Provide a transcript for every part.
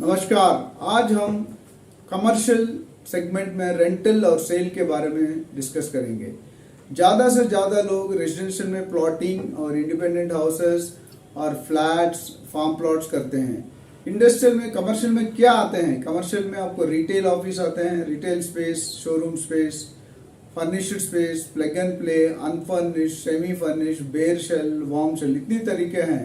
नमस्कार। आज हम कमर्शियल सेगमेंट में रेंटल और सेल के बारे में डिस्कस करेंगे। ज़्यादा से ज़्यादा लोग रेजिडेंशियल में प्लॉटिंग और इंडिपेंडेंट हाउसेस और फ्लैट्स, फार्म प्लॉट्स करते हैं। इंडस्ट्रियल में, कमर्शियल में क्या आते हैं? कमर्शियल में आपको रिटेल ऑफिस आते हैं, retail space, showroom space, furnished space, plug and play, unfurnished, semi furnished, bare shell, warm shell, इतनी तरीके हैं।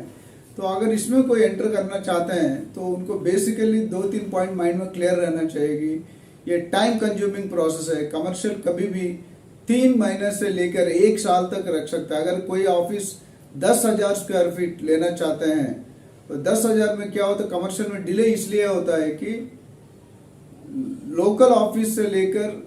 तो अगर इसमें कोई एंटर करना चाहते हैं तो उनको बेसिकली 2-3 पॉइंट माइंड में क्लियर रहना चाहिए कि ये टाइम कंज्यूमिंग प्रोसेस है। कमर्शियल कभी भी 3 महीने से लेकर 1 साल तक रख सकता है। अगर कोई ऑफिस 10,000 स्क्वायर फीट लेना चाहते हैं तो 10,000 में क्या होता है, कमर्शियल में डिले इसलिए होता है कि लोकल ऑफिस से लेकर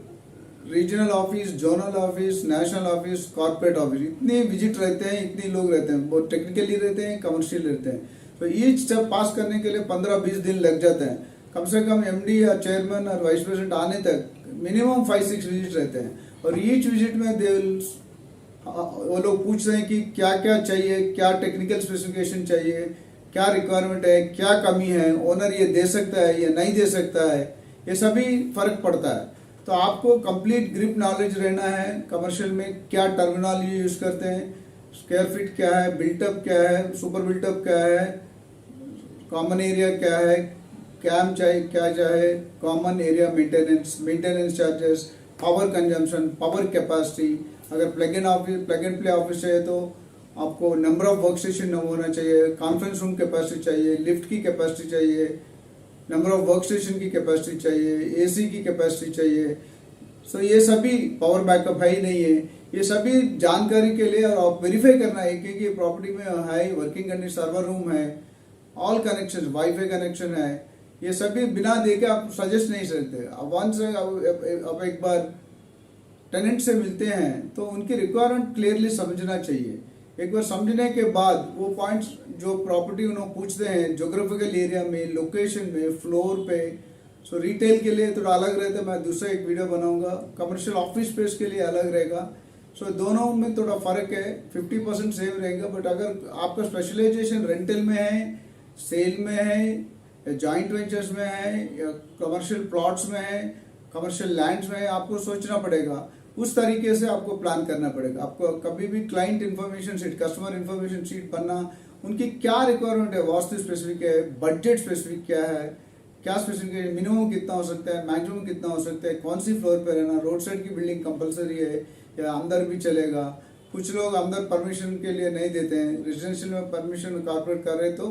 regional office, zonal office, national office, corporate office, इतने विजिट रहते हैं, इतने लोग रहते हैं, वो टेक्निकली रहते हैं, कमर्शियल रहते हैं। तो ईच स्टेप पास करने के लिए 15-20 दिन लग जाते हैं। कम से कम एमडी या चेयरमैन और वाइस प्रेसिडेंट आने तक मिनिमम 5-6 विजिट रहते हैं। और ईच विजिट में वो लोग पूछते हैं कि क्या क्या चाहिए, क्या टेक्निकल स्पेसिफिकेशन चाहिए, क्या रिक्वायरमेंट है, क्या कमी है, ओनर ये दे सकता है या नहीं दे सकता है, ये सभी फर्क पड़ता है। तो आपको कंप्लीट ग्रिप नॉलेज रहना है। कमर्शियल में क्या टर्मिनोलॉजी यूज करते हैं, स्क्वायर फीट क्या है, बिल्टअप क्या है, सुपर बिल्टअप क्या है, कॉमन एरिया क्या है, कैम चाहिए क्या चाहे, common area maintenance charges, power consumption, power capacity. अगर प्लग एंड प्ले ऑफिस है तो आपको नंबर ऑफ वर्क स्टेशन होना चाहिए, कॉन्फ्रेंस रूम कैपेसिटी चाहिए, लिफ्ट की कैपेसिटी चाहिए, नंबर ऑफ वर्क स्टेशन की कैपेसिटी चाहिए, एसी की कैपेसिटी चाहिए। सो ये सभी, पावर बैकअप है ही नहीं है, ये सभी जानकारी के लिए और आप वेरीफाई करना है कि प्रॉपर्टी में है वर्किंग कंडीशन, सर्वर रूम है, ऑल कनेक्शन, वाईफाई कनेक्शन है, ये सभी बिना देखे आप सजेस्ट नहीं सकते। अब वंस अब एक बार टेनेंट से मिलते हैं तो उनकी रिक्वायरमेंट क्लियरली समझना चाहिए। एक बार समझने के बाद वो पॉइंट्स जो प्रॉपर्टी उन्होंने पूछते हैं, ज्योग्राफिकल एरिया में, लोकेशन में, फ्लोर पे। सो रिटेल के लिए थोड़ा अलग रहता है, मैं दूसरा एक वीडियो बनाऊंगा। कमर्शियल ऑफिस स्पेस के लिए अलग रहेगा। सो दोनों में थोड़ा फर्क है, 50% सेम रहेगा। बट अगर आपका स्पेशलाइजेशन रेंटल में है, सेल में है, या जॉइंट वेंचर्स में है, या कमर्शियल प्लॉट्स में है, कमर्शियल लैंड्स में है, आपको सोचना पड़ेगा। उस तरीके से आपको प्लान करना पड़ेगा। आपको कभी भी client information sheet, customer information sheet बनना, उनकी क्या रिक्वायरमेंट है, वास्तु स्पेसिफिक है, बजट स्पेसिफिक क्या है, क्या स्पेसिफिक, मिनिमम कितना हो सकता है, मैक्सिमम कितना हो सकता है, कौन सी फ्लोर पे रहना, रोड साइड की बिल्डिंग कंपलसरी है या अंदर भी चलेगा। कुछ लोग अंदर परमिशन के लिए नहीं देते हैं, रेजिडेंशियल में परमिशन कॉर्पोरेट कर रहे तो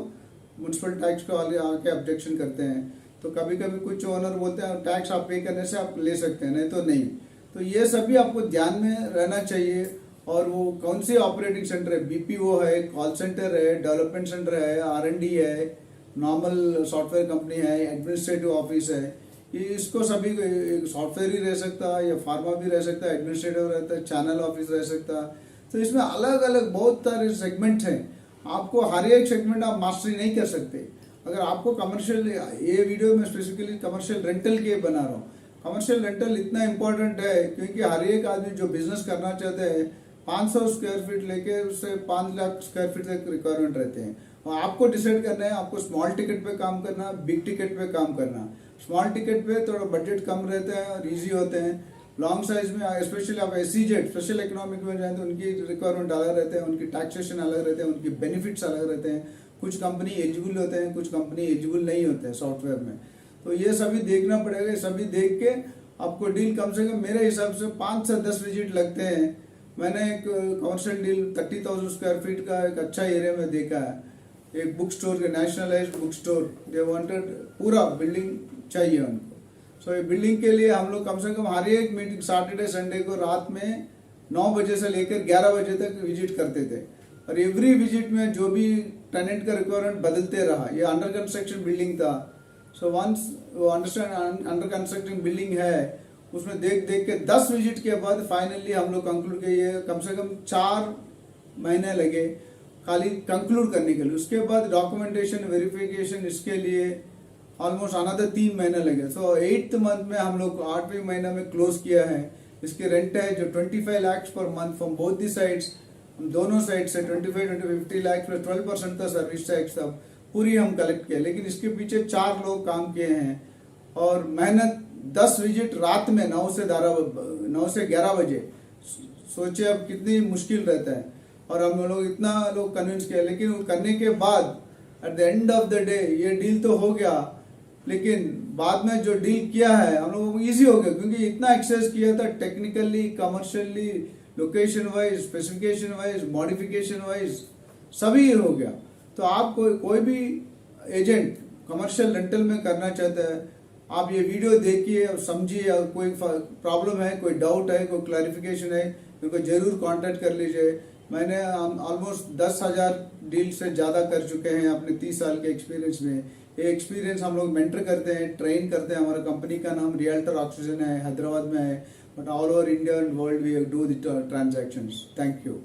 म्यूनसिपल टैक्स को आके ऑब्जेक्शन करते हैं। तो कभी कभी कुछ ओनर बोलते हैं टैक्स आप पे करने से आप ले सकते हैं, नहीं तो नहीं। तो ये सभी आपको ध्यान में रहना चाहिए। और वो कौन सी ऑपरेटिंग सेंटर है, बीपीओ है, कॉल सेंटर है, डेवलपमेंट सेंटर है, आरएनडी है, नॉर्मल सॉफ्टवेयर कंपनी है, एडमिनिस्ट्रेटिव ऑफिस है, ये इसको सभी सॉफ्टवेयर ही रह सकता है या फार्मा भी रह सकता है, एडमिनिस्ट्रेटिव रहता है, चैनल ऑफिस रह सकता है। तो इसमें अलग अलग बहुत सारे सेगमेंट हैं। आपको हर एक सेगमेंट आप मास्टरी नहीं कर सकते। अगर आपको कमर्शियल, ये वीडियो में स्पेसिफिकली कमर्शियल रेंटल के बना रहा हूँ। कमर्शियल रेंटल इतना इंपॉर्टेंट है क्योंकि हर एक आदमी जो बिजनेस करना चाहते हैं 500 स्क्वायर फीट लेके उससे 5 लाख स्क्वायर फीट तक रिक्वायरमेंट रहते हैं। और आपको डिसाइड करना है आपको स्मॉल टिकट पे काम करना, बिग टिकट पे काम करना। स्मॉल टिकट पे थोड़ा बजट कम रहते हैं और ईजी होते हैं। लॉन्ग साइज में स्पेशली आप एसईजेड, स्पेशल इकोनॉमिक में जाए तो उनकी रिक्वायरमेंट अलग रहते हैं, उनकी टैक्सेशन अलग रहते हैं, उनकी बेनिफिट्स अलग रहते हैं। कुछ कंपनी एलिजिबल होते हैं, कुछ कंपनी एलिजिबल नहीं होते हैं सॉफ्टवेयर में। तो ये सभी देखना पड़ेगा। सभी देख के आपको डील, कम से कम मेरे हिसाब से 5 से 10 विजिट लगते हैं। मैंने एक कमर्शियल डील 30,000 स्क्वायर फीट का एक अच्छा एरिया में देखा है। एक बुक स्टोर के, nationalised book store, they wanted पूरा बिल्डिंग चाहिए उनको। सो ये बिल्डिंग के लिए हम लोग कम से कम हर एक मीटिंग सैटरडे संडे को रात में 9 बजे से लेकर 11 बजे तक विजिट करते थे। और एवरी विजिट में जो भी टेनेंट का रिक्वायरमेंट बदलते रहा। ये अंडर कंस्ट्रक्शन बिल्डिंग था। सो वंस वो अंडरस्टैंड अंडर कंस्ट्रक्टिंग बिल्डिंग है, उसमें देख देख के 10 विजिट के बाद फाइनली हम लोग कंक्लूड किए। कम से कम 4 महीने लगे खाली कंक्लूड करने के लिए। उसके बाद डॉक्यूमेंटेशन, वेरिफिकेशन, इसके लिए ऑलमोस्ट अनदर 3 महीने लगे। सो 8th मंथ में हम लोग 8वें महीने में क्लोज किया है। इसके रेंट है जो 25 lakhs per month from both the sides, दोनों साइड से 25 to 50 lakhs में 12% था सर्विस टैक्स। तब पूरी हम कलेक्ट किए, लेकिन इसके पीछे 4 लोग काम किए हैं और मेहनत 10 विजिट रात में 9 से 11 बजे। सोचिए अब कितनी मुश्किल रहता है, और हम लोग इतना लोग कन्विंस किया, लेकिन वो करने के बाद at the end of the day ये डील तो हो गया, लेकिन बाद में जो डील किया है हम लोगों को ईजी हो गया, क्योंकि इतना एक्सेस किया था technically, commercially, location wise, specification wise, modification wise, सभी हो गया। तो आप कोई भी एजेंट कमर्शियल रेंटल में करना चाहता है, आप ये वीडियो देखिए और समझिए, और कोई प्रॉब्लम है, कोई डाउट है, कोई क्लैरिफिकेशन है, मेरे को जरूर कांटेक्ट कर लीजिए। मैंने ऑलमोस्ट 10,000 डील से ज़्यादा कर चुके हैं अपने 30 साल के एक्सपीरियंस में। ये एक्सपीरियंस हम लोग मेंटर करते हैं, ट्रेन करते हैं। हमारा कंपनी का नाम रियल्टर ऑक्सीजन है, हैदराबाद में है, but all over India and world we do the transactions. Thank you.